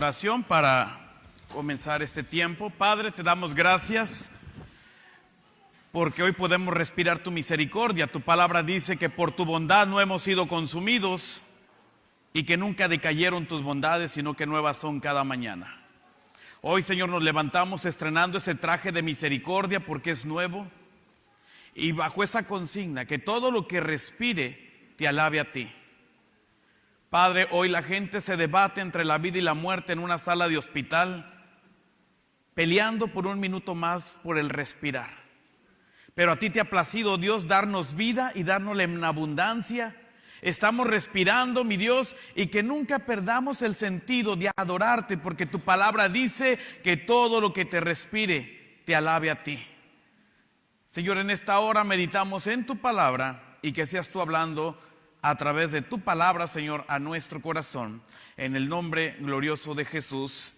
oración para comenzar este tiempo. Padre, te damos gracias porque hoy podemos respirar tu misericordia. Tu palabra dice que por tu bondad no hemos sido consumidos y que nunca decayeron tus bondades, sino que nuevas son cada mañana. Hoy, Señor, nos levantamos estrenando ese traje de misericordia porque es nuevo y bajo esa consigna, que todo lo que respire te alabe a ti. Padre, hoy la gente se debate entre la vida y la muerte en una sala de hospital, peleando por un minuto más por el respirar. Pero a ti te ha placido, Dios, darnos vida y dárnosla en abundancia. Estamos respirando, mi Dios, y que nunca perdamos el sentido de adorarte, porque tu palabra dice que todo lo que te respire te alabe a ti. Señor, en esta hora meditamos en tu palabra y que seas tú hablando a través de tu palabra, Señor, a nuestro corazón, en el nombre glorioso de Jesús.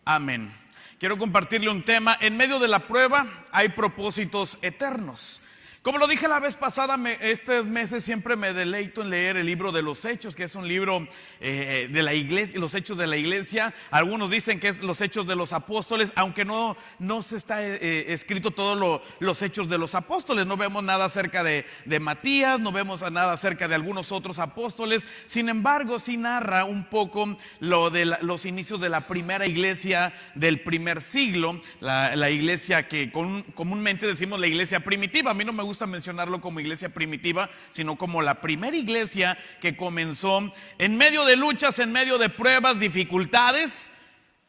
Amén. Quiero compartirle un tema. En medio de la prueba hay propósitos eternos. Como lo dije la vez pasada, estos meses siempre me deleito en leer el libro de los Hechos, que es un libro de la iglesia, los Hechos de la iglesia. Algunos dicen que es los Hechos de los Apóstoles, aunque no se está escrito todos los Hechos de los Apóstoles. No vemos nada acerca de Matías, no vemos nada acerca de algunos otros apóstoles. Sin embargo, sí narra un poco los inicios de la primera iglesia del primer siglo, la iglesia que comúnmente decimos la iglesia primitiva. A mí no me gusta mencionarlo como iglesia primitiva, sino como la primera iglesia que comenzó en medio de luchas, en medio de pruebas, dificultades.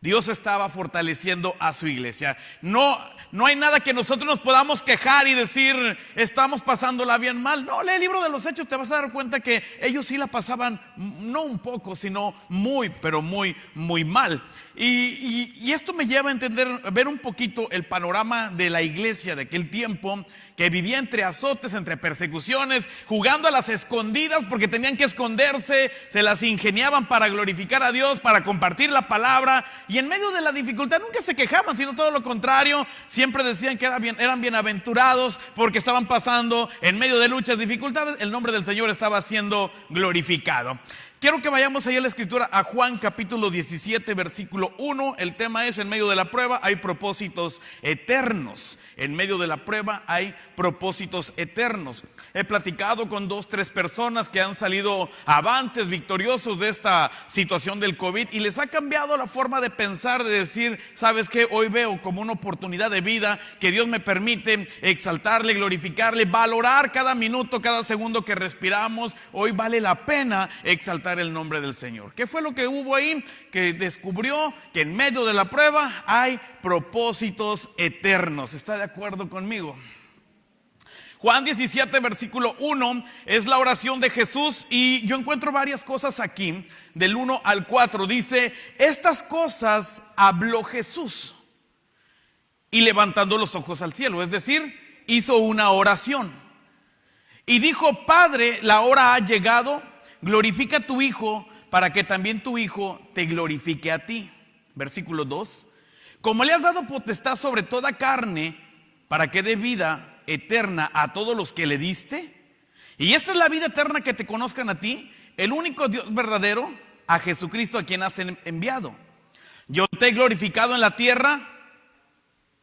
Dios estaba fortaleciendo a su iglesia. No hay nada que nosotros nos podamos quejar y decir estamos pasándola bien mal. No, lee el libro de los Hechos, te vas a dar cuenta que ellos sí la pasaban no un poco, sino muy, pero muy, muy mal. Y esto me lleva a entender, ver un poquito el panorama de la iglesia de aquel tiempo, que vivía entre azotes, entre persecuciones, jugando a las escondidas porque tenían que esconderse, se las ingeniaban para glorificar a Dios, para compartir la palabra, y en medio de la dificultad nunca se quejaban, sino todo lo contrario, siempre decían que eran bienaventurados porque estaban pasando en medio de luchas, dificultades, el nombre del Señor estaba siendo glorificado. Quiero que vayamos allá a la escritura, a Juan capítulo 17 versículo 1. El tema es: en medio de la prueba hay propósitos eternos. En medio de la prueba hay propósitos eternos. He platicado con 2-3 personas que han salido avantes, victoriosos de esta situación del COVID, y les ha cambiado la forma de pensar, de decir, ¿sabes qué? Hoy veo como una oportunidad de vida que Dios me permite exaltarle, glorificarle, valorar cada minuto, cada segundo que respiramos. Hoy vale la pena exaltar el nombre del Señor. ¿Qué fue lo que hubo ahí? Que descubrió que en medio de la prueba hay propósitos eternos. ¿Está de acuerdo conmigo? Juan 17 versículo 1 es la oración de Jesús, y yo encuentro varias cosas aquí, del 1 al 4. Dice: estas cosas habló Jesús y levantando los ojos al cielo, es decir, hizo una oración y dijo: Padre, la hora ha llegado, glorifica a tu Hijo, para que también tu Hijo te glorifique a ti. Versículo 2: como le has dado potestad sobre toda carne, para que dé vida eterna a todos los que le diste. Y esta es la vida eterna, que te conozcan a ti, el único Dios verdadero, a Jesucristo a quien has enviado. Yo te he glorificado en la tierra,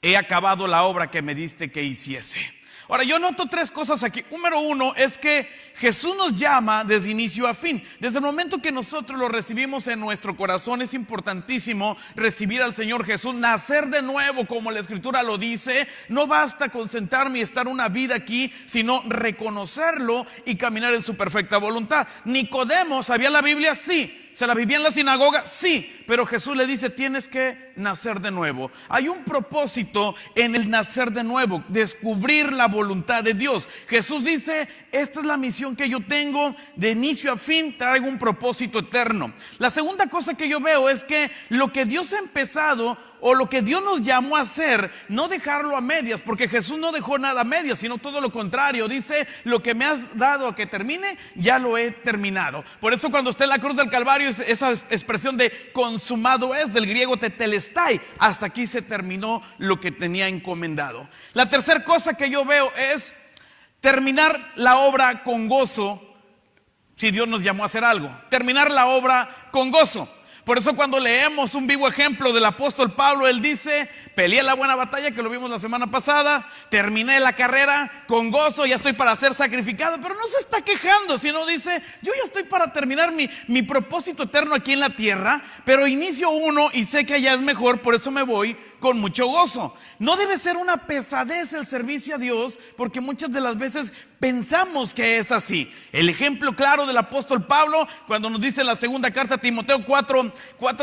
he acabado la obra que me diste que hiciese. Ahora, yo noto 3 cosas aquí. Número 1 es que Jesús nos llama desde inicio a fin. Desde el momento que nosotros lo recibimos en nuestro corazón, es importantísimo recibir al Señor Jesús, nacer de nuevo, como la Escritura lo dice. No basta con sentarme y estar una vida aquí, sino reconocerlo y caminar en su perfecta voluntad. Nicodemo, ¿sabía la Biblia? Sí. ¿Se la vivía en la sinagoga? Sí. Pero Jesús le dice: tienes que nacer de nuevo. Hay un propósito en el nacer de nuevo, descubrir la voluntad de Dios. Jesús dice: esta es la misión que yo tengo, de inicio a fin traigo un propósito eterno. La segunda cosa que yo veo es que lo que Dios ha empezado, o lo que Dios nos llamó a hacer, no dejarlo a medias, porque Jesús no dejó nada a medias, sino todo lo contrario. Dice: lo que me has dado a que termine, ya lo he terminado. Por eso cuando está en la cruz del Calvario, esa expresión de consumado es, del griego tetelestai, hasta aquí se terminó lo que tenía encomendado. La tercera cosa que yo veo es terminar la obra con gozo. Si Dios nos llamó a hacer algo, terminar la obra con gozo. Por eso cuando leemos un vivo ejemplo del apóstol Pablo, él dice: peleé la buena batalla, que lo vimos la semana pasada, terminé la carrera con gozo, ya estoy para ser sacrificado. Pero no se está quejando, sino dice: yo ya estoy para terminar mi propósito eterno aquí en la tierra, pero inicio uno y sé que allá es mejor, por eso me voy con mucho gozo. No debe ser una pesadez el servicio a Dios, porque muchas de las veces pensamos que es así. El ejemplo claro del apóstol Pablo, cuando nos dice en la segunda carta a Timoteo 4,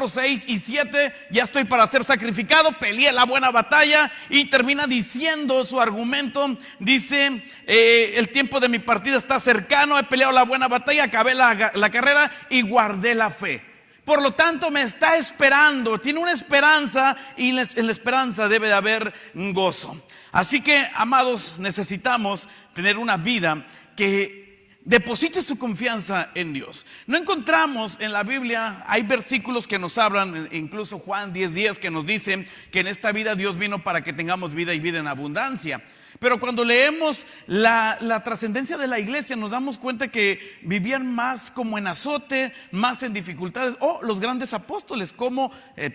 6 y 7, ya estoy para ser sacrificado, peleé la buena batalla, y termina diciendo su argumento, dice: el tiempo de mi partida está cercano, he peleado la buena batalla, acabé la carrera y guardé la fe. Por lo tanto me está esperando, tiene una esperanza, y en la esperanza debe de haber gozo. Así que, amados, necesitamos tener una vida que deposite su confianza en Dios. No encontramos en la Biblia, hay versículos que nos hablan, incluso Juan 10:10, que nos dicen que en esta vida Dios vino para que tengamos vida y vida en abundancia. Pero cuando leemos la trascendencia de la iglesia, nos damos cuenta que vivían más como en azote, más en dificultades. O los grandes apóstoles como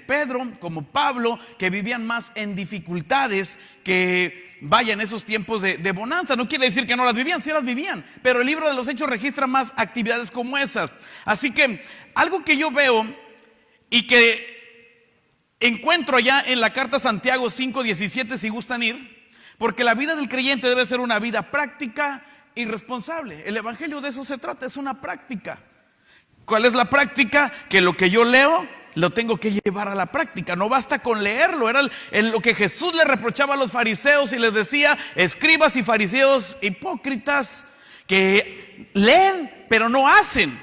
Pedro, como Pablo, que vivían más en dificultades que, vaya, en esos tiempos de bonanza. No quiere decir que no las vivían, sí las vivían, pero el libro de los Hechos registra más actividades como esas. Así que algo que yo veo y que encuentro ya en la carta a Santiago 5:17, si gustan ir, porque la vida del creyente debe ser una vida práctica y responsable. El evangelio de eso se trata, es una práctica. ¿Cuál es la práctica? Que lo que yo leo lo tengo que llevar a la práctica. No basta con leerlo. Era lo que Jesús le reprochaba a los fariseos y les decía: escribas y fariseos hipócritas, que leen pero no hacen,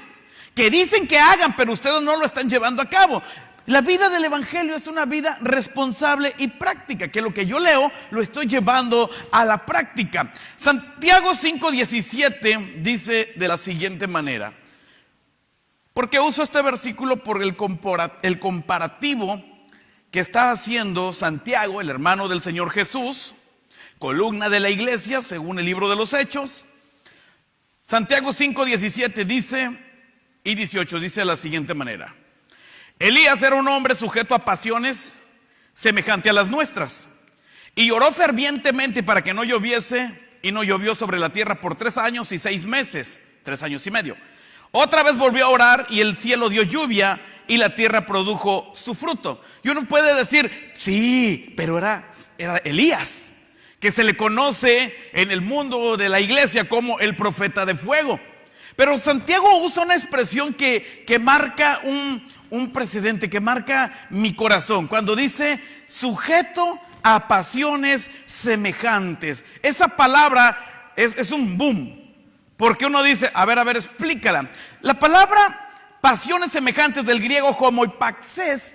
que dicen que hagan pero ustedes no lo están llevando a cabo. La vida del evangelio es una vida responsable y práctica, que lo que yo leo lo estoy llevando a la práctica. Santiago 5:17 dice de la siguiente manera. Porque uso este versículo por el comparativo que está haciendo Santiago, el hermano del Señor Jesús, columna de la iglesia según el libro de los Hechos. Santiago 5:17 dice y 18 dice de la siguiente manera: Elías era un hombre sujeto a pasiones semejante a las nuestras, y oró fervientemente para que no lloviese, y no llovió sobre la tierra por 3 años y 6 meses, 3 años y medio. Otra vez volvió a orar, y el cielo dio lluvia, y la tierra produjo su fruto. Y uno puede decir: sí, pero era Elías, que se le conoce en el mundo de la iglesia como el profeta de fuego. Pero Santiago usa una expresión que marca un precedente, que marca mi corazón, cuando dice sujeto a pasiones semejantes. Esa palabra es un boom, porque uno dice: a ver, explícala. La palabra pasiones semejantes, del griego homoipaxes,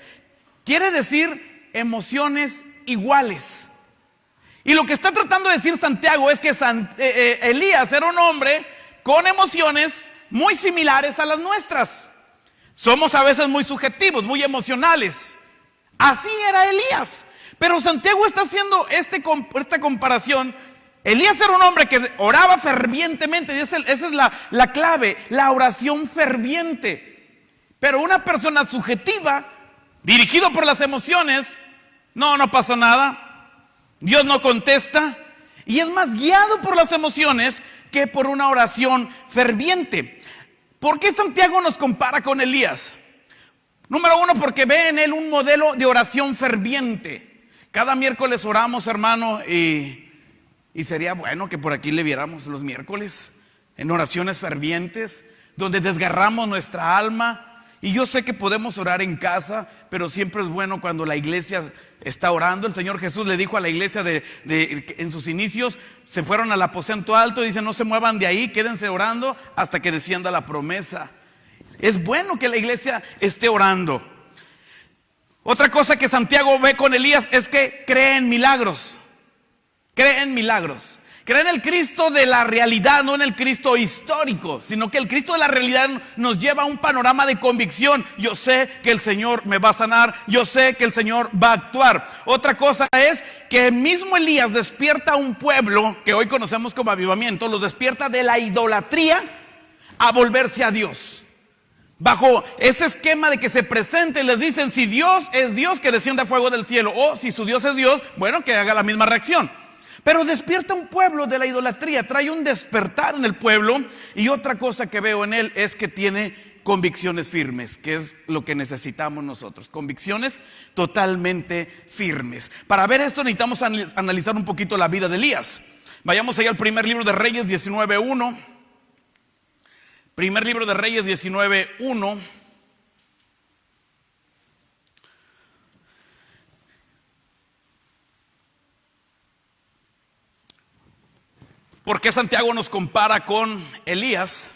quiere decir emociones iguales. Y lo que está tratando de decir Santiago es que Elías era un hombre con emociones muy similares a las nuestras. Somos a veces muy subjetivos, muy emocionales. Así era Elías. Pero Santiago está haciendo esta comparación. Elías era un hombre que oraba fervientemente, y esa es la clave, la oración ferviente. Pero una persona subjetiva, dirigido por las emociones, no pasó nada, Dios no contesta, y es más guiado por las emociones que por una oración ferviente. ¿Por qué Santiago nos compara con Elías? Número uno, porque ve en él un modelo de oración ferviente. Cada miércoles oramos, hermano, y sería bueno que por aquí le viéramos los miércoles en oraciones fervientes, donde desgarramos nuestra alma. Y yo sé que podemos orar en casa, pero siempre es bueno cuando la iglesia está orando. El Señor Jesús le dijo a la iglesia en sus inicios, se fueron al aposento alto y dice: no se muevan de ahí, quédense orando hasta que descienda la promesa. Es bueno que la iglesia esté orando. Otra cosa que Santiago ve con Elías es que cree en milagros. Cree en milagros. Cree en el Cristo de la realidad, no en el Cristo histórico, sino que el Cristo de la realidad nos lleva a un panorama de convicción. Yo sé que el Señor me va a sanar, yo sé que el Señor va a actuar. Otra cosa es que mismo Elías despierta a un pueblo que hoy conocemos como avivamiento, los despierta de la idolatría a volverse a Dios. Bajo ese esquema de que se presente, les dicen, si Dios es Dios, que descienda fuego del cielo, o si su Dios es Dios, bueno, que haga la misma reacción. Pero despierta un pueblo de la idolatría, trae un despertar en el pueblo. Y otra cosa que veo en él es que tiene convicciones firmes, que es lo que necesitamos nosotros, convicciones totalmente firmes. Para ver esto necesitamos analizar un poquito la vida de Elías. Vayamos allá al primer libro de Reyes 19:1. Primer libro de Reyes 19:1. ¿Por qué Santiago nos compara con Elías?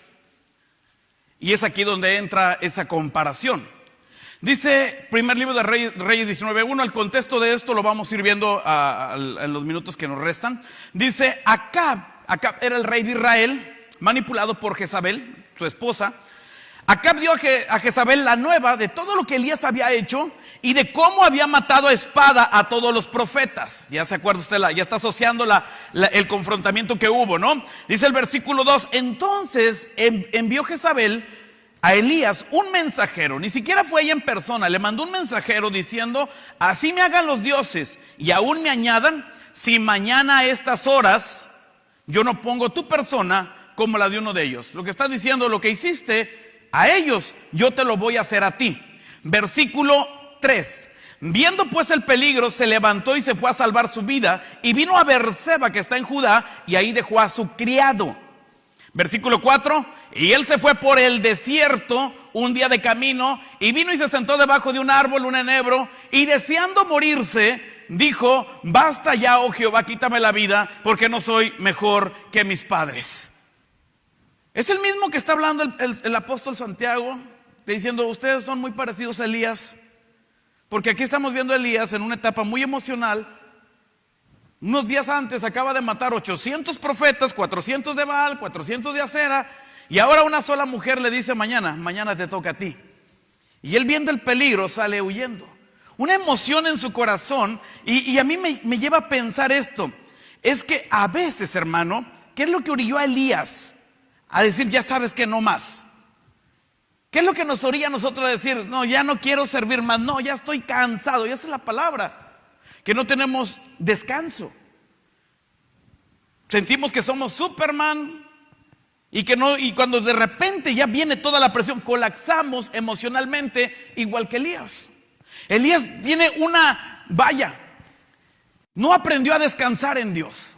Y es aquí donde entra esa comparación. Dice primer libro de Reyes 19:1. El contexto de esto lo vamos a ir viendo en los minutos que nos restan. Dice, Acab era el rey de Israel, manipulado por Jezabel, su esposa. Acab dio a Jezabel la nueva de todo lo que Elías había hecho y de cómo había matado a espada a todos los profetas. Ya se acuerda usted, ya está asociando el confrontamiento que hubo, ¿no? Dice el versículo 2, entonces envió Jezabel a Elías un mensajero, ni siquiera fue ella en persona, le mandó un mensajero diciendo, así me hagan los dioses y aún me añadan, si mañana a estas horas yo no pongo tu persona como la de uno de ellos. Lo que está diciendo, lo que hiciste a ellos, yo te lo voy a hacer a ti. Versículo 3. Viendo pues el peligro, se levantó y se fue a salvar su vida, y vino a Beerseba, que está en Judá, y ahí dejó a su criado. Versículo 4. Y él se fue por el desierto un día de camino, y vino y se sentó debajo de un árbol, un enebro, y deseando morirse, dijo, basta ya, oh Jehová, quítame la vida, porque no soy mejor que mis padres. Es el mismo que está hablando el apóstol Santiago, diciendo, ustedes son muy parecidos a Elías, porque aquí estamos viendo a Elías en una etapa muy emocional. Unos días antes acaba de matar 800 profetas, 400 de Baal, 400 de Acera, y ahora una sola mujer le dice, mañana te toca a ti. Y él, viendo el peligro, sale huyendo. Una emoción en su corazón, y a mí me lleva a pensar esto, es que a veces, hermano, ¿qué es lo que orilló a Elías a decir, ya sabes que no más? ¿Qué es lo que nos orilla a nosotros a decir, no, ya no quiero servir más, no, ya estoy cansado? Y esa es la palabra, que no tenemos descanso. Sentimos que somos Superman y cuando de repente ya viene toda la presión, colapsamos emocionalmente igual que Elías. Elías tiene no aprendió a descansar en Dios.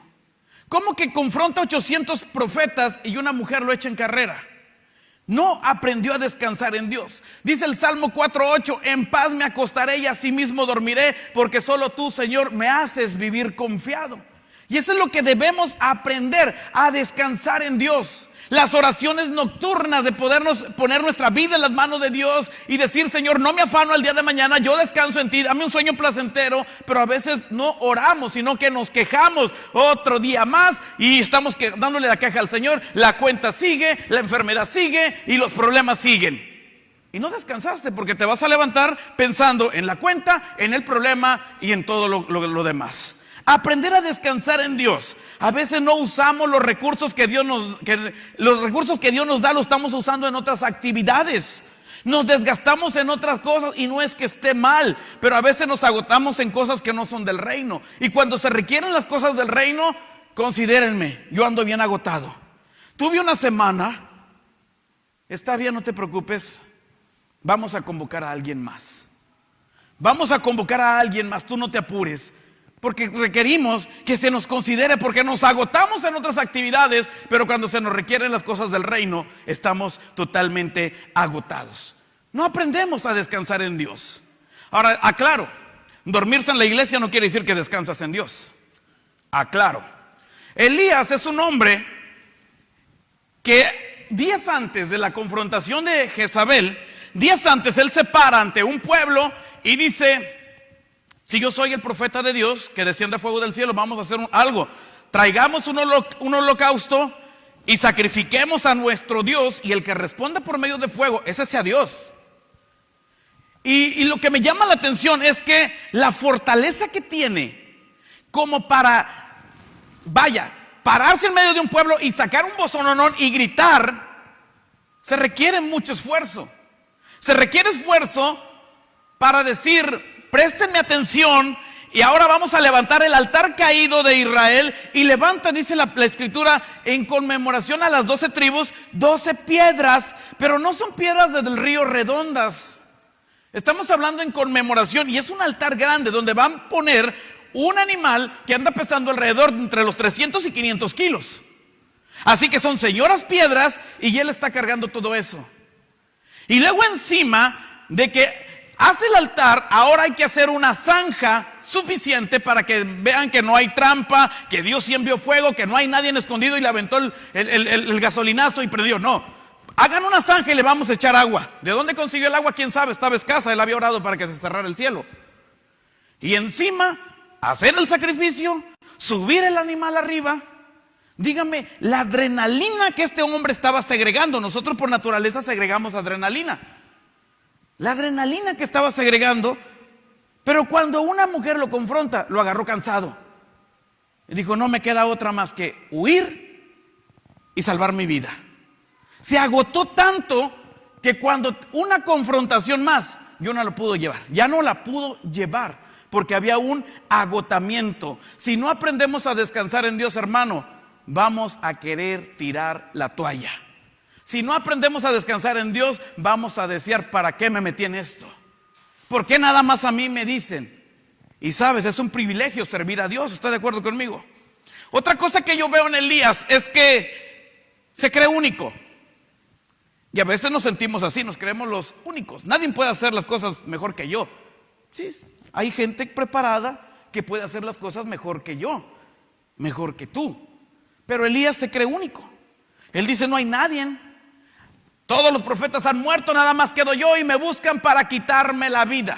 ¿Cómo que confronta a 800 profetas y una mujer lo echa en carrera? No aprendió a descansar en Dios. Dice el Salmo 4:8, en paz me acostaré y asimismo dormiré, porque solo tú, Señor, me haces vivir confiado. Y eso es lo que debemos aprender, a descansar en Dios. Las oraciones nocturnas de podernos poner nuestra vida en las manos de Dios y decir, Señor, no me afano el día de mañana, yo descanso en ti, dame un sueño placentero. Pero a veces no oramos, sino que nos quejamos otro día más y estamos dándole la queja al Señor. La cuenta sigue, la enfermedad sigue y los problemas siguen. Y no descansaste, porque te vas a levantar pensando en la cuenta, en el problema y en todo lo demás. Aprender a descansar en Dios. A veces no usamos los recursos que Dios nos da, los estamos usando en otras actividades. Nos desgastamos en otras cosas, y no es que esté mal, pero a veces nos agotamos en cosas que no son del reino. Y cuando se requieren las cosas del reino, considérenme, yo ando bien agotado. Tuve una semana, está bien, no te preocupes, vamos a convocar a alguien más. Vamos a convocar a alguien más, tú no te apures. Porque requerimos que se nos considere, porque nos agotamos en otras actividades, pero cuando se nos requieren las cosas del reino, estamos totalmente agotados. No aprendemos a descansar en Dios. Ahora, aclaro, dormirse en la iglesia no quiere decir que descansas en Dios. Aclaro. Elías es un hombre que días antes de la confrontación de Jezabel, días antes él se para ante un pueblo y dice, si yo soy el profeta de Dios, que desciende fuego del cielo, vamos a hacer algo. Traigamos un holocausto y sacrifiquemos a nuestro Dios, y el que responda por medio de fuego, ese sea Dios. Y lo que me llama la atención es que la fortaleza que tiene como para, pararse en medio de un pueblo y sacar un bozononón y gritar, se requiere mucho esfuerzo. Se requiere esfuerzo para decir, préstenme atención, y ahora vamos a levantar el altar caído de Israel. Y levanta, dice la escritura, en conmemoración a las 12 tribus, 12 piedras, pero no son piedras del río redondas. Estamos hablando en conmemoración, y es un altar grande donde van a poner un animal que anda pesando alrededor entre los 300 y 500 kilos. Así que son señoras piedras, y él está cargando todo eso. Y luego encima de que hace el altar, ahora hay que hacer una zanja suficiente para que vean que no hay trampa, que Dios sí envió fuego, que no hay nadie escondido y le aventó el gasolinazo y prendió. No, hagan una zanja y le vamos a echar agua. ¿De dónde consiguió el agua? Quién sabe, estaba escasa, él había orado para que se cerrara el cielo. Y encima, hacer el sacrificio, subir el animal arriba. Dígame, la adrenalina que este hombre estaba segregando, nosotros por naturaleza segregamos adrenalina. La adrenalina que estaba segregando, pero cuando una mujer lo confronta, lo agarró cansado. Y dijo, no me queda otra más que huir y salvar mi vida. Se agotó tanto que cuando una confrontación más, yo no la pudo llevar. Ya no la pudo llevar porque había un agotamiento. Si no aprendemos a descansar en Dios, hermano, vamos a querer tirar la toalla. Si no aprendemos a descansar en Dios, vamos a desear, ¿para qué me metí en esto? ¿Por qué nada más a mí me dicen? Y sabes, es un privilegio servir a Dios, ¿está de acuerdo conmigo? Otra cosa que yo veo en Elías es que se cree único. Y a veces nos sentimos así, nos creemos los únicos. Nadie puede hacer las cosas mejor que yo. Sí, hay gente preparada que puede hacer las cosas mejor que yo, mejor que tú. Pero Elías se cree único. Él dice, no hay nadie. Todos los profetas han muerto, nada más quedo yo y me buscan para quitarme la vida.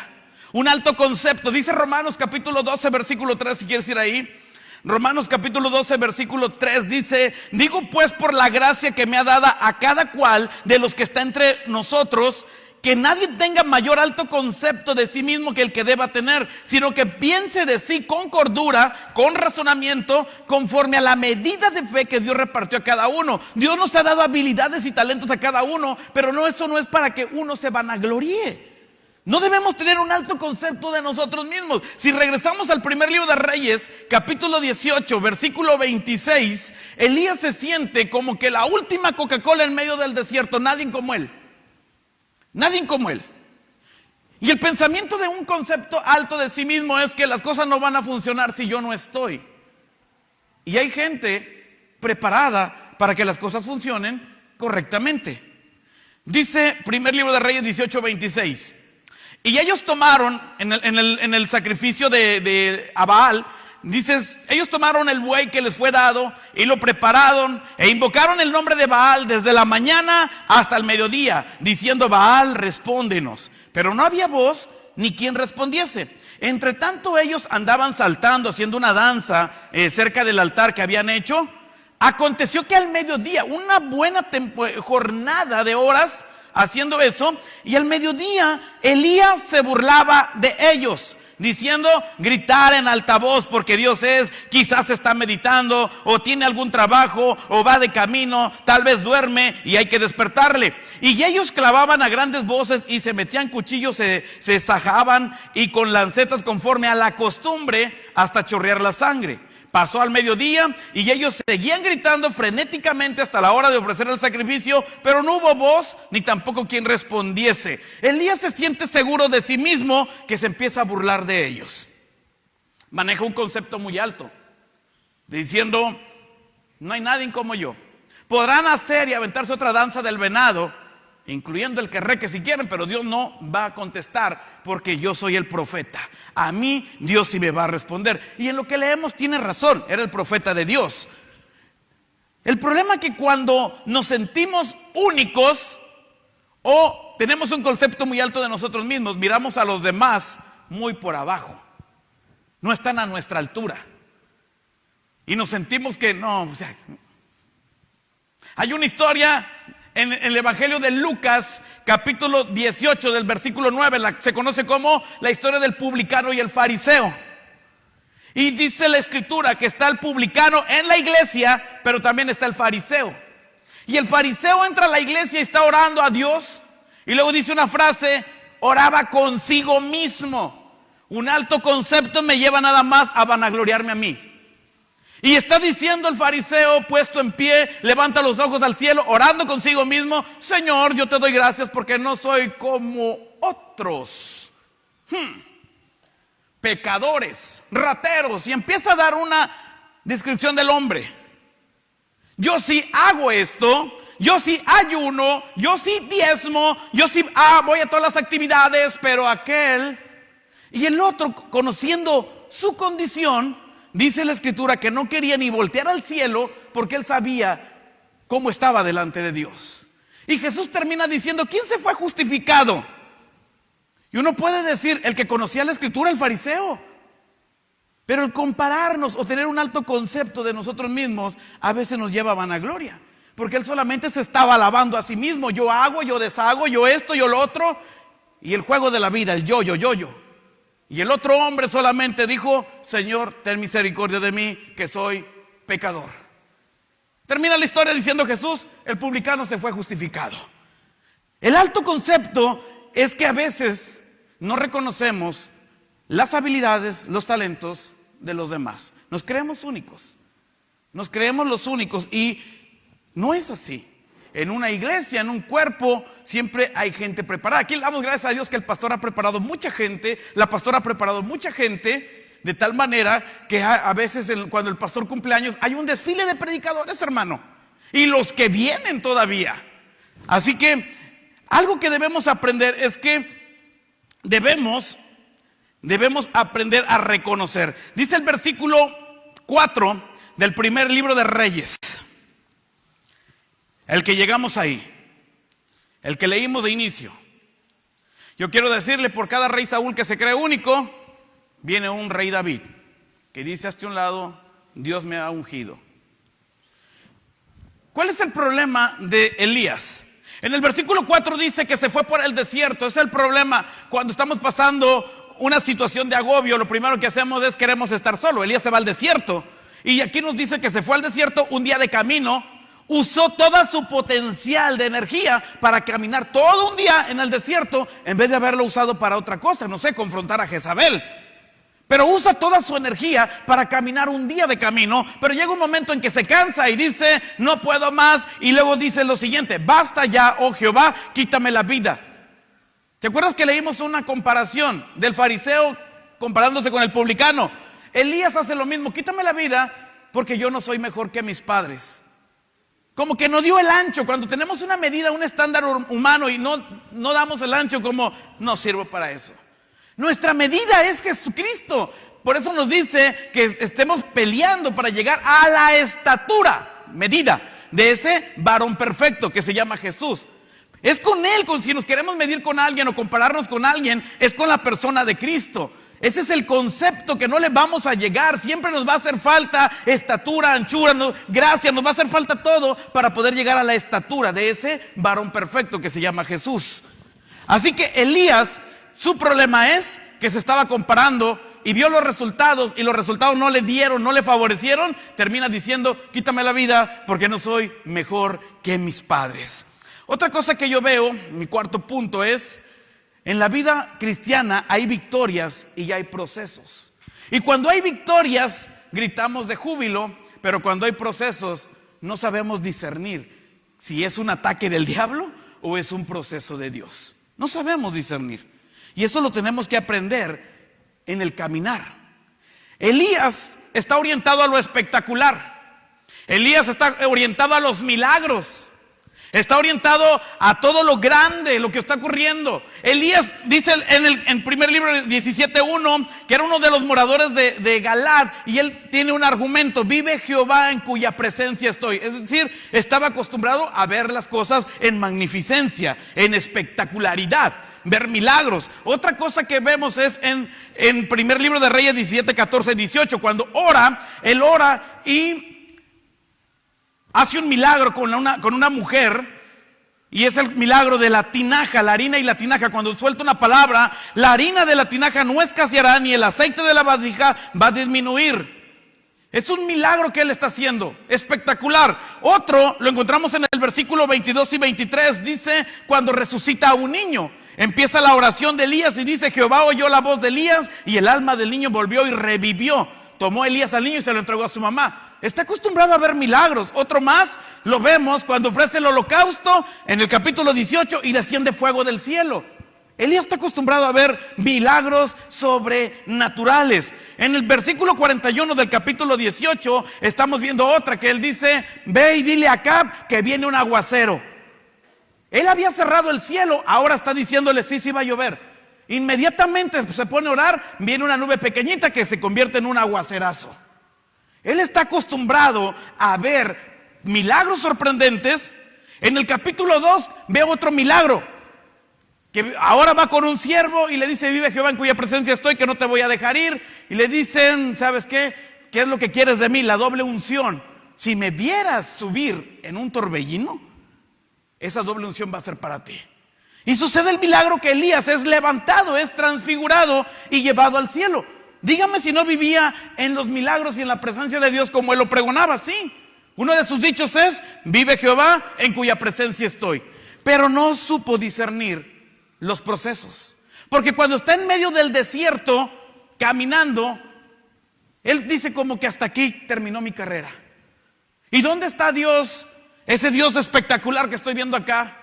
Un alto concepto. Dice Romanos capítulo 12, versículo 3, si quieres ir ahí. Romanos capítulo 12, versículo 3 dice, digo pues por la gracia que me ha dada a cada cual de los que está entre nosotros, que nadie tenga mayor alto concepto de sí mismo que el que deba tener, sino que piense de sí con cordura, con razonamiento, conforme a la medida de fe que Dios repartió a cada uno. Dios nos ha dado habilidades y talentos a cada uno, pero eso no es para que uno se vanagloríe. No debemos tener un alto concepto de nosotros mismos. Si regresamos al primer libro de Reyes, capítulo 18, versículo 26, Elías se siente como que la última Coca-Cola en medio del desierto, nadie como él. Nadie como él. Y el pensamiento de un concepto alto de sí mismo es que las cosas no van a funcionar si yo no estoy. Y hay gente preparada para que las cosas funcionen correctamente. Dice primer libro de Reyes 18:26. Y ellos tomaron en el sacrificio de Baal, dices, ellos tomaron el buey que les fue dado y lo prepararon e invocaron el nombre de Baal desde la mañana hasta el mediodía, diciendo, Baal, respóndenos. Pero no había voz ni quien respondiese. Entre tanto ellos andaban saltando, haciendo una danza cerca del altar que habían hecho. Aconteció que al mediodía, una buena jornada de horas haciendo eso, y al mediodía Elías se burlaba de ellos, diciendo, gritar en alta voz porque Dios quizás está meditando o tiene algún trabajo o va de camino, tal vez duerme y hay que despertarle. Y ellos clavaban a grandes voces y se metían cuchillos, se sajaban y con lancetas conforme a la costumbre hasta chorrear la sangre. Pasó al mediodía y ellos seguían gritando frenéticamente hasta la hora de ofrecer el sacrificio, pero no hubo voz ni tampoco quien respondiese. Elías se siente seguro de sí mismo que se empieza a burlar de ellos. Maneja un concepto muy alto, diciendo, no hay nadie como yo. Podrán hacer y aventarse otra danza del venado, incluyendo el que si quieren, pero Dios no va a contestar porque yo soy el profeta. A mí Dios sí me va a responder. Y en lo que leemos tiene razón, era el profeta de Dios. El problema es que cuando nos sentimos únicos o tenemos un concepto muy alto de nosotros mismos, miramos a los demás muy por abajo, no están a nuestra altura y nos sentimos que no, o sea, hay una historia en el Evangelio de Lucas, capítulo 18, del versículo 9, se conoce como la historia del publicano y el fariseo. Y dice la escritura que está el publicano en la iglesia, pero también está el fariseo. Y el fariseo entra a la iglesia y está orando a Dios. Y luego dice una frase, oraba consigo mismo. Un alto concepto me lleva nada más a vanagloriarme a mí. Y está diciendo el fariseo puesto en pie, levanta los ojos al cielo, orando consigo mismo: Señor, yo te doy gracias porque no soy como otros. Pecadores, rateros. Y empieza a dar una descripción del hombre. Yo sí hago esto, yo sí ayuno, yo sí diezmo, yo sí voy a todas las actividades, pero aquel y el otro, conociendo su condición, dice la Escritura que no quería ni voltear al cielo porque él sabía cómo estaba delante de Dios. Y Jesús termina diciendo: ¿quién se fue justificado? Y uno puede decir: el que conocía la Escritura, el fariseo. Pero el compararnos o tener un alto concepto de nosotros mismos a veces nos lleva a vanagloria, porque él solamente se estaba alabando a sí mismo. Yo hago, yo deshago, yo esto, yo lo otro. Y el juego de la vida, el yo. Y el otro hombre solamente dijo: Señor, ten misericordia de mí, que soy pecador. Termina la historia diciendo Jesús: el publicano se fue justificado. El alto concepto es que a veces no reconocemos las habilidades, los talentos de los demás. Nos creemos únicos. Nos creemos los únicos y no es así. En una iglesia, en un cuerpo, siempre hay gente preparada. Aquí le damos gracias a Dios que el pastor ha preparado mucha gente, la pastora ha preparado mucha gente, de tal manera que a veces cuando el pastor cumple años hay un desfile de predicadores, hermano, y los que vienen todavía. Así que algo que debemos aprender es que debemos aprender a reconocer. Dice el versículo 4 del primer libro de Reyes, el que llegamos ahí, el que leímos de inicio. Yo quiero decirle: por cada rey Saúl que se cree único, viene un rey David, que dice hasta un lado: Dios me ha ungido. ¿Cuál es el problema de Elías? En el versículo 4 dice que se fue por el desierto. Es el problema cuando estamos pasando una situación de agobio. Lo primero que hacemos es queremos estar solo. Elías se va al desierto, y aquí nos dice que se fue al desierto un día de camino. Usó toda su potencial de energía para caminar todo un día en el desierto, en vez de haberlo usado para otra cosa, no sé, confrontar a Jezabel. Pero usa toda su energía para caminar un día de camino. Pero llega un momento en que se cansa y dice: no puedo más. Y luego dice lo siguiente: basta ya, oh Jehová, quítame la vida. ¿Te acuerdas que leímos una comparación del fariseo comparándose con el publicano? Elías hace lo mismo: quítame la vida porque yo no soy mejor que mis padres. Como que no dio el ancho. Cuando tenemos una medida, un estándar humano y no damos el ancho, como no sirvo para eso. Nuestra medida es Jesucristo. Por eso nos dice que estemos peleando para llegar a la estatura, medida, de ese varón perfecto que se llama Jesús. Es con Él, si nos queremos medir con alguien o compararnos con alguien, es con la persona de Cristo. Ese es el concepto, que no le vamos a llegar. Siempre nos va a hacer falta estatura, anchura, gracia, nos va a hacer falta todo para poder llegar a la estatura de ese varón perfecto que se llama Jesús. Así que Elías, su problema es que se estaba comparando y vio los resultados, y los resultados no le dieron, no le favorecieron. Termina diciendo: quítame la vida porque no soy mejor que mis padres. Otra cosa que yo veo, mi cuarto punto, es: en la vida cristiana hay victorias y hay procesos. Y cuando hay victorias gritamos de júbilo, pero cuando hay procesos no sabemos discernir si es un ataque del diablo o es un proceso de Dios. No sabemos discernir. Y eso lo tenemos que aprender en el caminar. Elías está orientado a lo espectacular. Elías está orientado a los milagros. Está orientado a todo lo grande, lo que está ocurriendo. Elías dice en primer libro 17:1 que era uno de los moradores de Galad, y él tiene un argumento: vive Jehová en cuya presencia estoy. Es decir, estaba acostumbrado a ver las cosas en magnificencia, en espectacularidad, ver milagros. Otra cosa que vemos es en primer libro de Reyes 17, 14, 18, cuando él ora y hace un milagro con una mujer, y es el milagro de la tinaja, la harina y la tinaja. Cuando suelta una palabra, la harina de la tinaja no escaseará, ni el aceite de la vasija va a disminuir. Es un milagro que él está haciendo, espectacular. Otro lo encontramos en el versículo 22 y 23, dice cuando resucita a un niño. Empieza la oración de Elías y dice: Jehová oyó la voz de Elías y el alma del niño volvió y revivió. Tomó Elías al niño y se lo entregó a su mamá. Está acostumbrado a ver milagros. Otro más lo vemos cuando ofrece el holocausto en el capítulo 18 y desciende fuego del cielo. Elías está acostumbrado a ver milagros sobrenaturales. En el versículo 41 del capítulo 18 estamos viendo otra que él dice: ve y dile a Acab que viene un aguacero. Él había cerrado el cielo, ahora está diciéndole sí va a llover. Inmediatamente se pone a orar, viene una nube pequeñita que se convierte en un aguacerazo. Él está acostumbrado a ver milagros sorprendentes. En el capítulo 2 ve otro milagro, que ahora va con un siervo y le dice: vive Jehová en cuya presencia estoy, que no te voy a dejar ir. Y le dicen: ¿sabes qué? ¿Qué es lo que quieres de mí? La doble unción. Si me vieras subir en un torbellino, esa doble unción va a ser para ti. Y sucede el milagro que Elías es levantado, es transfigurado y llevado al cielo. Dígame si no vivía en los milagros y en la presencia de Dios como él lo pregonaba. Sí, uno de sus dichos es: vive Jehová en cuya presencia estoy. Pero no supo discernir los procesos, porque cuando está en medio del desierto caminando, él dice como que hasta aquí terminó mi carrera. ¿Y dónde está Dios? Ese Dios espectacular que estoy viendo acá.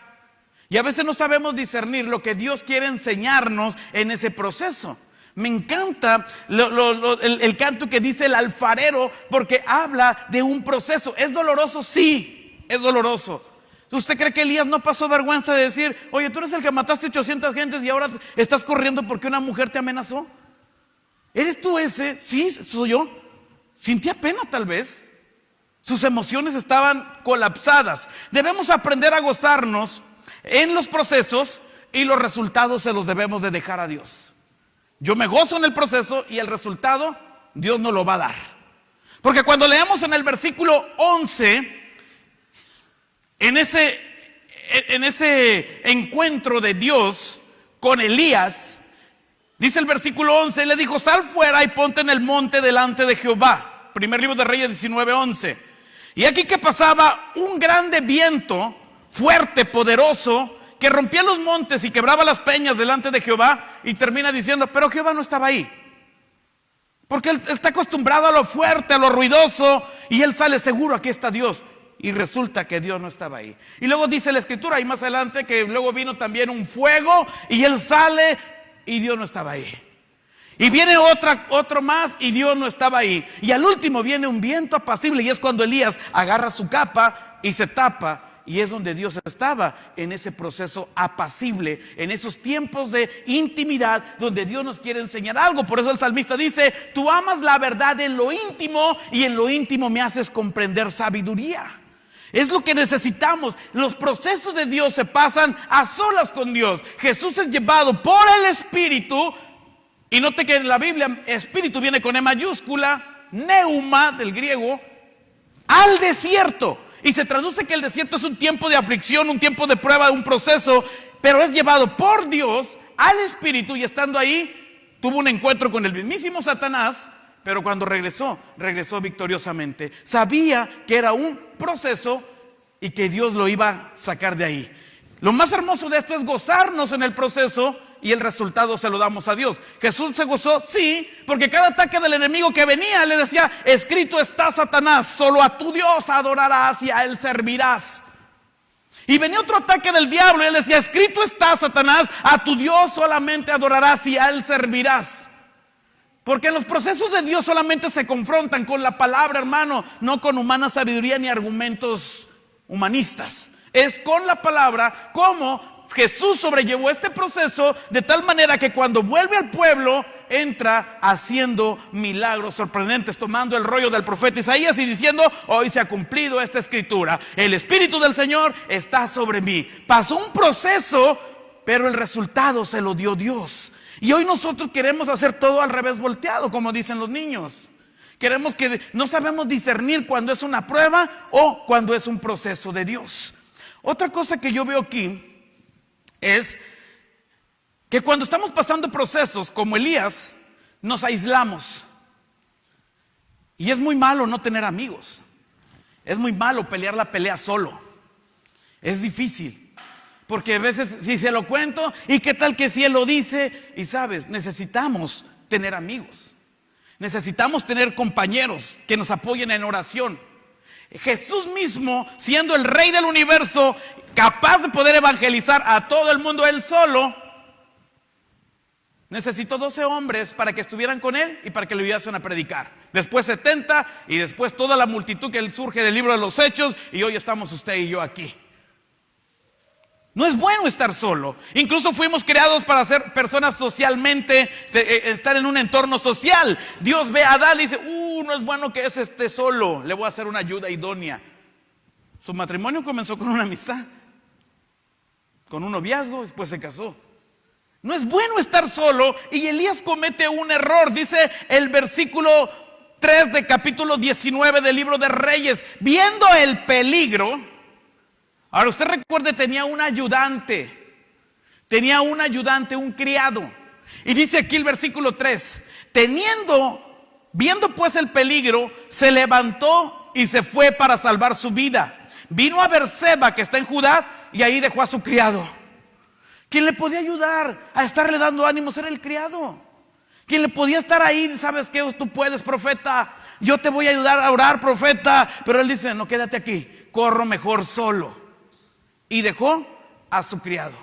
Y a veces no sabemos discernir lo que Dios quiere enseñarnos en ese proceso. Me encanta el canto que dice el alfarero, porque habla de un proceso. ¿Es doloroso? Sí, es doloroso. ¿Usted cree que Elías no pasó vergüenza de decir: oye, tú eres el que mataste 800 gentes y ahora estás corriendo porque una mujer te amenazó? ¿Eres tú ese? Sí, soy yo. Sentía pena tal vez. Sus emociones estaban colapsadas. Debemos aprender a gozarnos en los procesos y los resultados se los debemos de dejar a Dios. Yo me gozo en el proceso y el resultado Dios nos lo va a dar. Porque cuando leemos en el versículo 11, en ese encuentro de Dios con Elías, dice el versículo 11, le dijo: sal fuera y ponte en el monte delante de Jehová. Primer libro de Reyes 19:11. Y aquí que pasaba un grande viento, fuerte, poderoso, que rompía los montes y quebraba las peñas delante de Jehová. Y termina diciendo: pero Jehová no estaba ahí. Porque él está acostumbrado a lo fuerte, a lo ruidoso, y él sale seguro: aquí está Dios. Y resulta que Dios no estaba ahí. Y luego dice la escritura ahí más adelante que luego vino también un fuego y él sale y Dios no estaba ahí. Y viene otro más y Dios no estaba ahí. Y al último viene un viento apacible y es cuando Elías agarra su capa y se tapa. Y es donde Dios estaba, en ese proceso apacible, en esos tiempos de intimidad donde Dios nos quiere enseñar algo. Por eso el salmista dice: tú amas la verdad en lo íntimo y en lo íntimo me haces comprender sabiduría. Es lo que necesitamos. Los procesos de Dios se pasan a solas con Dios. Jesús es llevado por el Espíritu. Y note que en la Biblia Espíritu viene con E mayúscula, neuma del griego, al desierto. Y se traduce que el desierto es un tiempo de aflicción, un tiempo de prueba, un proceso. Pero es llevado por Dios al Espíritu, y estando ahí tuvo un encuentro con el mismísimo Satanás. Pero cuando regresó victoriosamente. Sabía que era un proceso y que Dios lo iba a sacar de ahí. Lo más hermoso de esto es gozarnos en el proceso y el resultado se lo damos a Dios. Jesús se gozó, sí, porque cada ataque del enemigo que venía le decía: escrito está, Satanás, solo a tu Dios adorarás y a él servirás. Y venía otro ataque del diablo y él decía: escrito está, Satanás, a tu Dios solamente adorarás y a él servirás. Porque los procesos de Dios solamente se confrontan con la palabra, hermano, no con humana sabiduría ni argumentos humanistas. Es con la palabra. Como Jesús sobrellevó este proceso de tal manera que cuando vuelve al pueblo entra haciendo milagros sorprendentes, tomando el rollo del profeta Isaías y diciendo: hoy se ha cumplido esta escritura, el Espíritu del Señor está sobre mí. Pasó un proceso, pero el resultado se lo dio Dios. Y hoy nosotros queremos hacer todo al revés volteado, como dicen los niños. Queremos que no sabemos discernir cuando es una prueba o cuando es un proceso de Dios. Otra cosa que yo veo aquí es que cuando estamos pasando procesos como Elías, nos aislamos. Y es muy malo no tener amigos. Es muy malo pelear la pelea solo. Es difícil. Porque a veces si se lo cuento, ¿y qué tal que si él lo dice? Y sabes, necesitamos tener amigos. Necesitamos tener compañeros que nos apoyen en oración. Jesús mismo, siendo el Rey del universo, capaz de poder evangelizar a todo el mundo él solo, necesitó 12 hombres para que estuvieran con él y para que le ayudasen a predicar. Después 70 y después toda la multitud que surge del libro de los Hechos, y hoy estamos usted y yo aquí. No es bueno estar solo. Incluso fuimos creados para ser personas socialmente, estar en un entorno social. Dios ve a Adán y dice, no es bueno que ese esté solo, le voy a hacer una ayuda idónea. Su matrimonio comenzó con una amistad, con un noviazgo, después se casó. No es bueno estar solo, y Elías comete un error. Dice el versículo 3 de capítulo 19 del libro de Reyes, viendo el peligro. Ahora usted recuerde, tenía un ayudante, un criado. Y dice aquí el versículo 3, viendo pues el peligro, se levantó y se fue para salvar su vida. Vino a Berseba, que está en Judá, y ahí dejó a su criado. Quien le podía ayudar a estarle dando ánimos era el criado. Quien le podía estar ahí, ¿sabes qué? Tú puedes, profeta, yo te voy a ayudar a orar, profeta. Pero él dice, no, quédate aquí, corro mejor solo. Y dejó a su criado.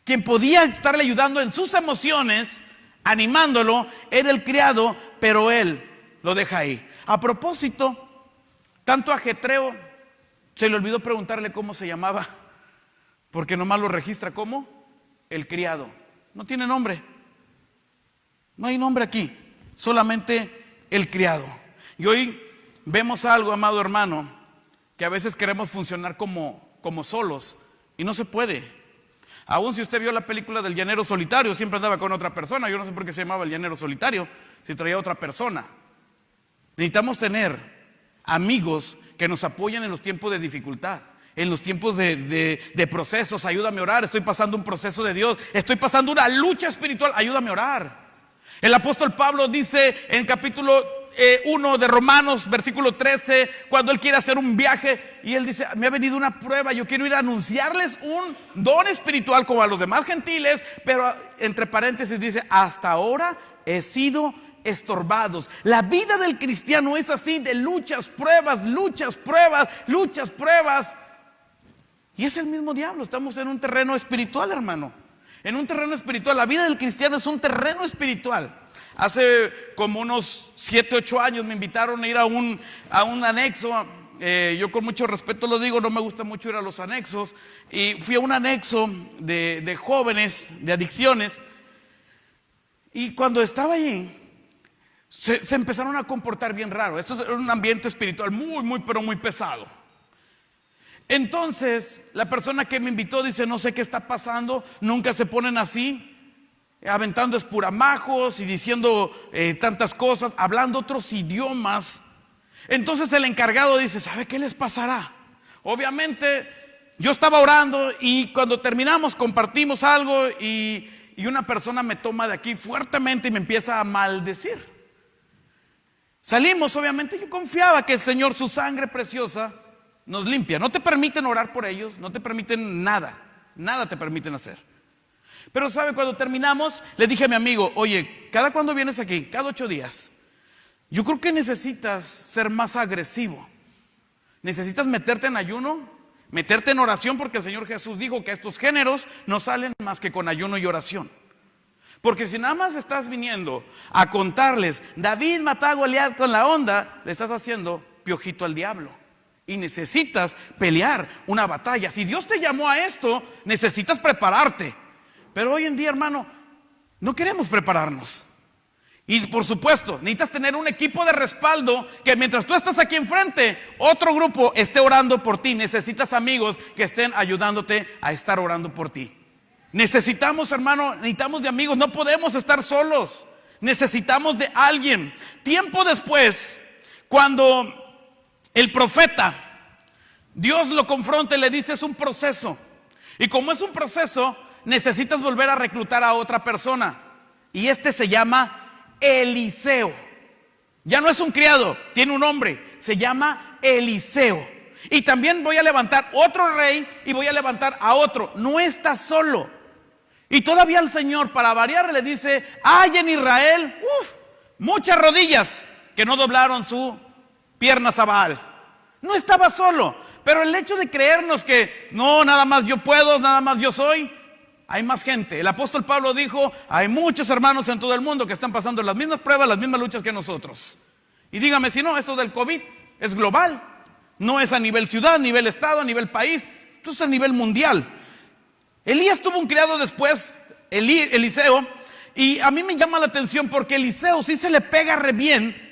Quien podía estarle ayudando en sus emociones, animándolo, era el criado, pero él lo deja ahí. A propósito, tanto ajetreo, se le olvidó preguntarle cómo se llamaba, porque nomás lo registra como el criado. No tiene nombre. No hay nombre aquí, solamente el criado. Y hoy vemos algo, amado hermano, que a veces queremos funcionar como solos. Y no se puede. Aún si usted vio la película del llanero solitario, siempre andaba con otra persona. Yo no sé por qué se llamaba el llanero solitario, si traía otra persona. Necesitamos tener amigos que nos apoyen en los tiempos de dificultad, en los tiempos de procesos. Ayúdame a orar, estoy pasando un proceso de Dios, estoy pasando una lucha espiritual, ayúdame a orar. El apóstol Pablo dice en capítulo 1 de Romanos, versículo 13, cuando él quiere hacer un viaje, y él dice, me ha venido una prueba, yo quiero ir a anunciarles un don espiritual como a los demás gentiles, pero entre paréntesis dice, hasta ahora he sido estorbados. La vida del cristiano es así, de luchas, pruebas, y es el mismo diablo. Estamos en un terreno espiritual, hermano, en un terreno espiritual. La vida del cristiano es un terreno espiritual. Hace como unos 7, 8 años me invitaron a ir a un anexo. Yo con mucho respeto lo digo, no me gusta mucho ir a los anexos. Y fui a un anexo de jóvenes, de adicciones. Y cuando estaba allí, se empezaron a comportar bien raro. Esto es un ambiente espiritual pero muy pesado. Entonces, la persona que me invitó dice, no sé qué está pasando, nunca se ponen así, aventando espuramajos y diciendo tantas cosas, hablando otros idiomas. Entonces el encargado dice, ¿sabe qué les pasará? Obviamente yo estaba orando, y cuando terminamos compartimos algo, y una persona me toma de aquí fuertemente y me empieza a maldecir. Salimos, obviamente yo confiaba que el Señor, su sangre preciosa, nos limpia. No te permiten orar por ellos, no te permiten nada te permiten hacer. Pero sabe, cuando terminamos, le dije a mi amigo, oye, ¿cada cuándo vienes aquí? Cada 8 días. Yo creo que necesitas ser más agresivo. Necesitas meterte en ayuno, meterte en oración, porque el Señor Jesús dijo que estos géneros no salen más que con ayuno y oración. Porque si nada más estás viniendo a contarles, David mató a Goliat con la onda, le estás haciendo piojito al diablo. Y necesitas pelear una batalla. Si Dios te llamó a esto, necesitas prepararte. Pero hoy en día, hermano, no queremos prepararnos. Y por supuesto, necesitas tener un equipo de respaldo, que mientras tú estás aquí enfrente, otro grupo esté orando por ti. Necesitas amigos que estén ayudándote a estar orando por ti. Necesitamos, hermano, necesitamos de amigos. No podemos estar solos. Necesitamos de alguien. Tiempo después, cuando el profeta, Dios lo confronta y le dice, es un proceso. Y como es un proceso, necesitas volver a reclutar a otra persona. Y este se llama Eliseo. Ya no es un criado, tiene un nombre, se llama Eliseo. Y también voy a levantar otro rey y voy a levantar a otro. No está solo. Y todavía el Señor, para variar, le dice: hay en Israel muchas rodillas que no doblaron su piernas a Baal. No estaba solo, pero el hecho de creernos que no, nada más yo puedo, nada más yo soy, hay más gente. El apóstol Pablo dijo: hay muchos hermanos en todo el mundo que están pasando las mismas pruebas, las mismas luchas que nosotros. Y dígame si no, esto del COVID es global. No es a nivel ciudad, a nivel estado, a nivel país, esto es a nivel mundial. Elías tuvo un criado después, Eliseo, y a mí me llama la atención porque Eliseo sí se le pega re bien.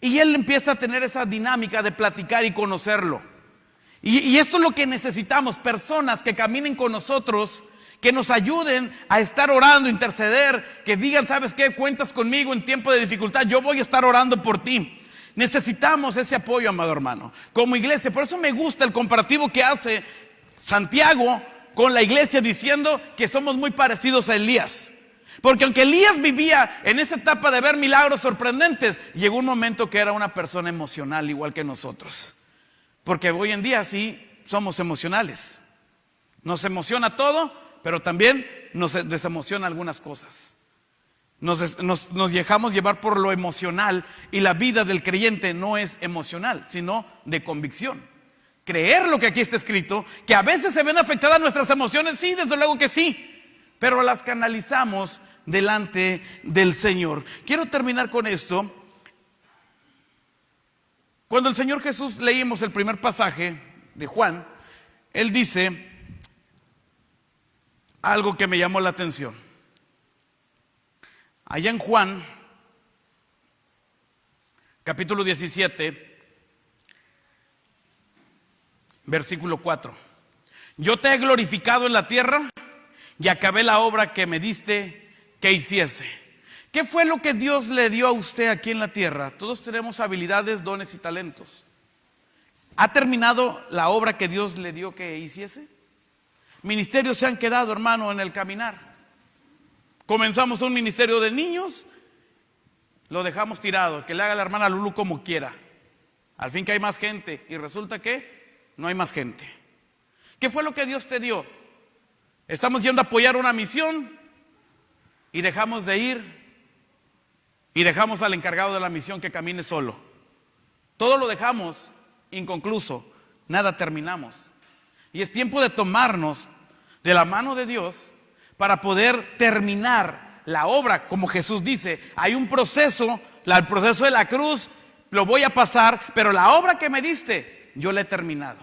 Y él empieza a tener esa dinámica de platicar y conocerlo. Y esto es lo que necesitamos: personas que caminen con nosotros, que nos ayuden a estar orando, interceder, que digan: ¿sabes qué? Cuentas conmigo en tiempo de dificultad, yo voy a estar orando por ti. Necesitamos ese apoyo, amado hermano, como iglesia. Por eso me gusta el comparativo que hace Santiago con la iglesia, diciendo que somos muy parecidos a Elías. Porque aunque Elías vivía en esa etapa de ver milagros sorprendentes, llegó un momento que era una persona emocional igual que nosotros. Porque hoy en día sí somos emocionales. Nos emociona todo, pero también nos desemociona algunas cosas. Nos dejamos llevar por lo emocional, y la vida del creyente no es emocional, sino de convicción. Creer lo que aquí está escrito, que a veces se ven afectadas nuestras emociones, sí, desde luego que sí, pero las canalizamos delante del Señor. Quiero terminar con esto. Cuando el Señor Jesús, leímos el primer pasaje de Juan, Él dice algo que me llamó la atención. Allá en Juan, capítulo 17, versículo 4. Yo te he glorificado en la tierra y acabé la obra que me diste que hiciese. ¿Qué fue lo que Dios le dio a usted aquí en la tierra? Todos tenemos habilidades, dones y talentos. ¿Ha terminado la obra que Dios le dio que hiciese? Ministerios se han quedado, hermano, en el caminar. Comenzamos un ministerio de niños, lo dejamos tirado, que le haga la hermana Lulu como quiera. Al fin que hay más gente, y resulta que no hay más gente. ¿Qué fue lo que Dios te dio? Estamos yendo a apoyar una misión y dejamos de ir, y dejamos al encargado de la misión que camine solo. Todo lo dejamos inconcluso, nada terminamos. Y es tiempo de tomarnos de la mano de Dios para poder terminar la obra. Como Jesús dice, hay un proceso, el proceso de la cruz lo voy a pasar, pero la obra que me diste, yo la he terminado.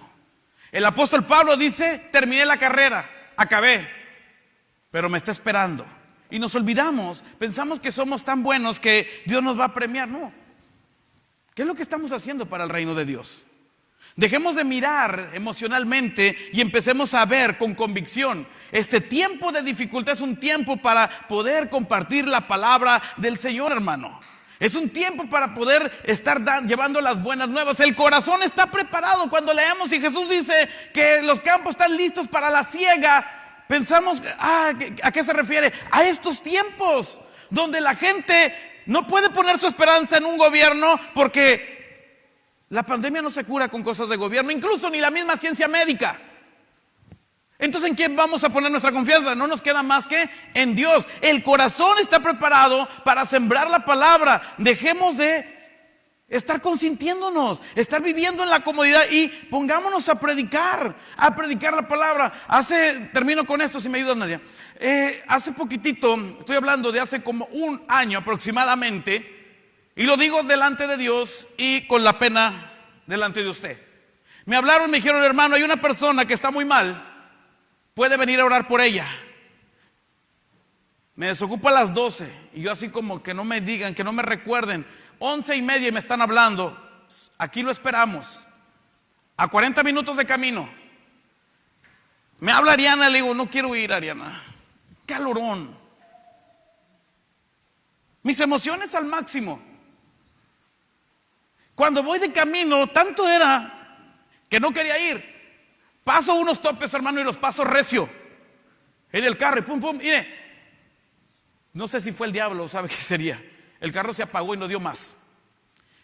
El apóstol Pablo dice: terminé la carrera, acabé, pero me está esperando. Y nos olvidamos, pensamos que somos tan buenos que Dios nos va a premiar. No. ¿Qué es lo que estamos haciendo para el reino de Dios? Dejemos de mirar emocionalmente y empecemos a ver con convicción. Este tiempo de dificultad es un tiempo para poder compartir la palabra del Señor, hermano. Es un tiempo para poder estar llevando las buenas nuevas. El corazón está preparado. Cuando leemos y Jesús dice que los campos están listos para la siega, pensamos, ¿a qué se refiere? A estos tiempos donde la gente no puede poner su esperanza en un gobierno, porque la pandemia no se cura con cosas de gobierno, incluso ni la misma ciencia médica. Entonces, ¿en quién vamos a poner nuestra confianza? No nos queda más que en Dios. El corazón está preparado para sembrar la palabra. Dejemos de estar consintiéndonos, estar viviendo en la comodidad, y pongámonos a predicar la palabra. Termino con esto, si me ayudas, Nadia. Hace poquitito, estoy hablando de hace como un año aproximadamente, y lo digo delante de Dios y con la pena delante de usted. Me hablaron, me dijeron: hermano, hay una persona que está muy mal, puede venir a orar por ella. Me desocupo a las 12 y yo así como que no me digan, que no me recuerden. 11:30 y me están hablando. Aquí lo esperamos, a 40 minutos de camino. Me habla Ariana, le digo: no quiero ir, Ariana, calorón. Mis emociones al máximo. Cuando voy de camino, tanto era que no quería ir. Paso unos topes, hermano, y los paso recio en el carro, y pum, pum, mire, no sé si fue el diablo, sabe qué sería. El carro se apagó y no dio más.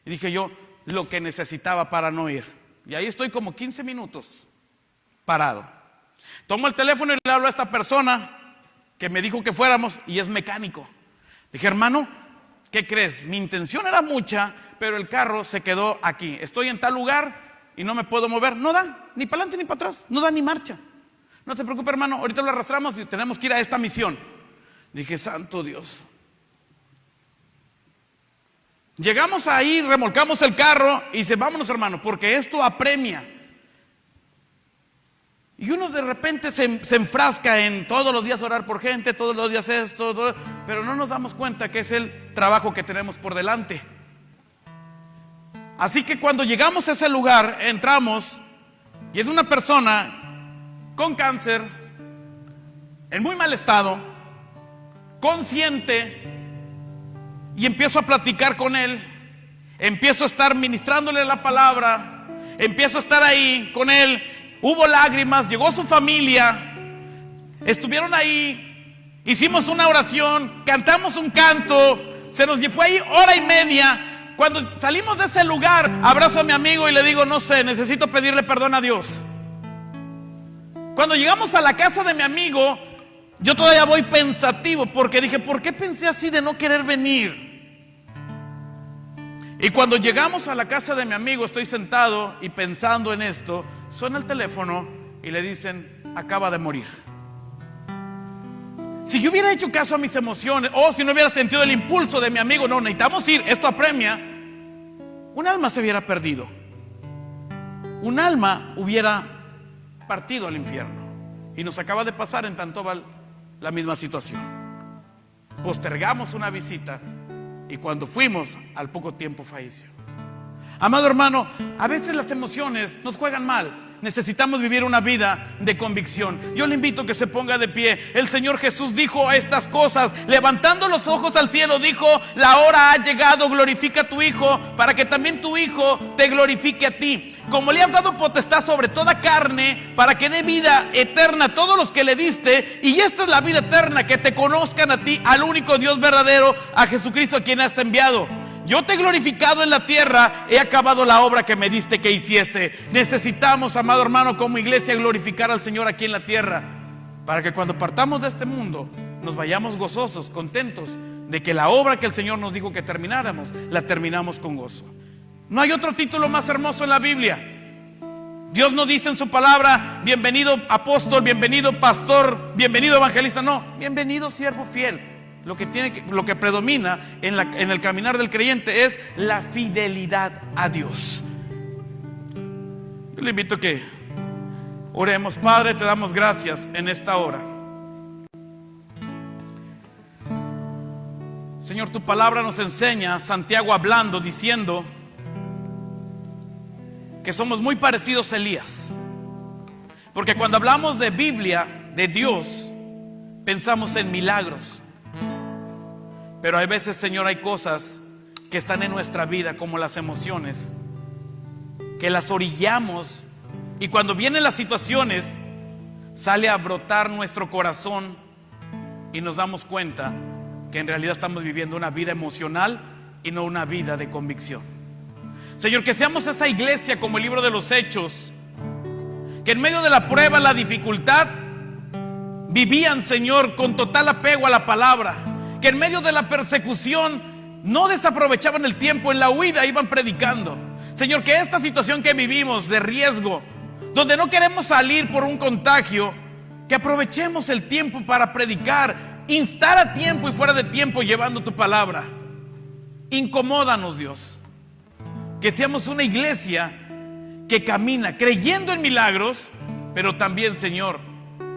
Y dije yo, lo que necesitaba para no ir. Y ahí estoy como 15 minutos parado. Tomo el teléfono y le hablo a esta persona que me dijo que fuéramos, y es mecánico. Dije, hermano, ¿qué crees? Mi intención era mucha, pero el carro se quedó aquí. Estoy en tal lugar y no me puedo mover. No da, ni para adelante ni para atrás, no da ni marcha. No te preocupes, hermano, ahorita lo arrastramos y tenemos que ir a esta misión. Dije, santo Dios. Llegamos ahí, remolcamos el carro y dice, vámonos, hermano, porque esto apremia. Y uno de repente se enfrasca en todos los días orar por gente, todos los días esto, pero no nos damos cuenta que es el trabajo que tenemos por delante. Así que cuando llegamos a ese lugar, entramos y es una persona con cáncer, en muy mal estado, consciente, y empiezo a platicar con él, empiezo a estar ministrándole la palabra, empiezo a estar ahí con él. Hubo lágrimas, llegó su familia, estuvieron ahí, hicimos una oración, cantamos un canto, se nos fue ahí hora y media. Cuando salimos de ese lugar, abrazo a mi amigo y le digo, no sé, necesito pedirle perdón a Dios. Cuando llegamos a la casa de mi amigo, yo todavía voy pensativo, porque dije, ¿por qué pensé así de no querer venir? Y cuando llegamos a la casa de mi amigo, estoy sentado y pensando en esto, suena el teléfono y le dicen, acaba de morir. Si yo hubiera hecho caso a mis emociones, o si no hubiera sentido el impulso de mi amigo, no, necesitamos ir, esto apremia, un alma se hubiera perdido. Un alma hubiera partido al infierno. Y nos acaba de pasar en Tantóbal la misma situación. Postergamos una visita y cuando fuimos, al poco tiempo falleció. Amado hermano, a veces las emociones nos juegan mal. Necesitamos vivir una vida de convicción. Yo le invito a que se ponga de pie. El Señor Jesús dijo estas cosas, levantando los ojos al cielo, dijo, la hora ha llegado, glorifica a tu Hijo, para que también tu Hijo te glorifique a ti. Como le has dado potestad sobre toda carne, para que dé vida eterna a todos los que le diste, y esta es la vida eterna, que te conozcan a ti, al único Dios verdadero, a Jesucristo a quien has enviado. Yo te he glorificado en la tierra, he acabado la obra que me diste que hiciese. Necesitamos, amado hermano, como iglesia glorificar al Señor aquí en la tierra, para que cuando partamos de este mundo nos vayamos gozosos, contentos de que la obra que el Señor nos dijo que termináramos, la terminamos con gozo. No hay otro título más hermoso en la Biblia. Dios no dice en su palabra, bienvenido apóstol, bienvenido pastor, bienvenido evangelista. No, bienvenido siervo fiel. Lo que predomina en el caminar del creyente es la fidelidad a Dios. Yo le invito a que oremos. Padre, te damos gracias en esta hora. Señor, tu palabra nos enseña, Santiago hablando, diciendo que somos muy parecidos a Elías. Porque cuando hablamos de Biblia, de Dios, pensamos en milagros. Pero hay veces, Señor, hay cosas que están en nuestra vida, como las emociones, que las orillamos, y cuando vienen las situaciones, sale a brotar nuestro corazón y nos damos cuenta que en realidad estamos viviendo una vida emocional y no una vida de convicción. Señor, que seamos esa iglesia como el libro de los Hechos, que en medio de la prueba, la dificultad, vivían, Señor, con total apego a la palabra. Que en medio de la persecución no desaprovechaban el tiempo, en la huida iban predicando. Señor, que esta situación que vivimos de riesgo, donde no queremos salir por un contagio, que aprovechemos el tiempo para predicar, instar a tiempo y fuera de tiempo llevando tu palabra. Incomódanos, Dios. Que seamos una iglesia que camina creyendo en milagros, pero también, Señor,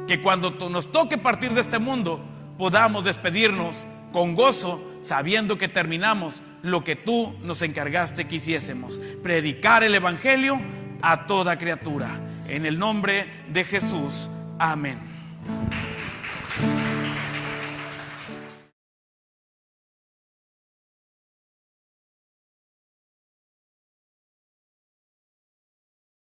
que cuando nos toque partir de este mundo, podamos despedirnos con gozo, sabiendo que terminamos lo que tú nos encargaste que hiciésemos: predicar el evangelio a toda criatura. En el nombre de Jesús, amén.